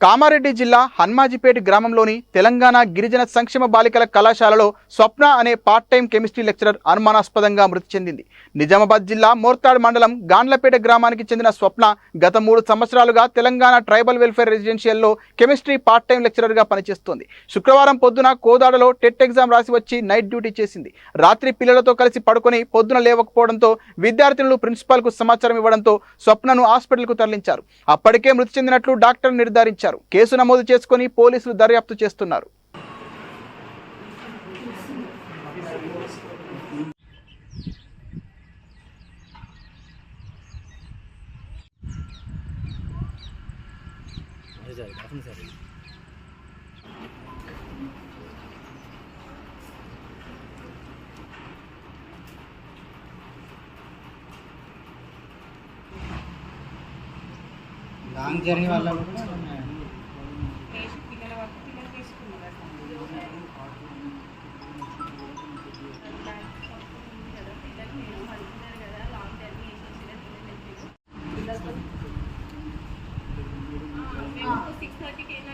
కామారెడ్డి జిల్లా హన్మాజిపేట గ్రామంలోని తెలంగాణ గిరిజన సంక్షేమ బాలికల కళాశాలలో స్వప్న అనే పార్ట్ టైం కెమిస్ట్రీ లెక్చరర్ అనుమానాస్పదంగా మృతి చెందింది. నిజామాబాద్ జిల్లా మోర్తాడ్ మండలం గాండ్లపేట గ్రామానికి చెందిన స్వప్న గత 3 సంవత్సరాలుగా తెలంగాణ ట్రైబల్ వెల్ఫేర్ రెసిడెన్షియల్లో కెమిస్ట్రీ పార్ట్ టైం లెక్చరర్గా పనిచేస్తోంది. శుక్రవారం పొద్దున కోదాడలో టెట్ ఎగ్జామ్ రాసి వచ్చి నైట్ డ్యూటీ చేసింది. రాత్రి పిల్లలతో కలిసి పడుకొని పొద్దున లేవకపోవడంతో విద్యార్థినులు ప్రిన్సిపాల్కు సమాచారం ఇవ్వడంతో స్వప్నను హాస్పిటల్కు తరలించారు. అప్పటికే మృతి చెందినట్లు డాక్టర్ నిర్ధారించారు. కేసు నమోదు చేసుకుని పోలీసులు దర్యాప్తు చేస్తున్నారు. లాంగ్ జర్నీ వల్ల కూడా పిల్లల వరకు పిల్లలు తీసుకున్నారు పిల్లలు నేను అడుగుతున్నారు కదా లాంగ్ జర్నీ వేసేసి 6:30కి ఏంటంటే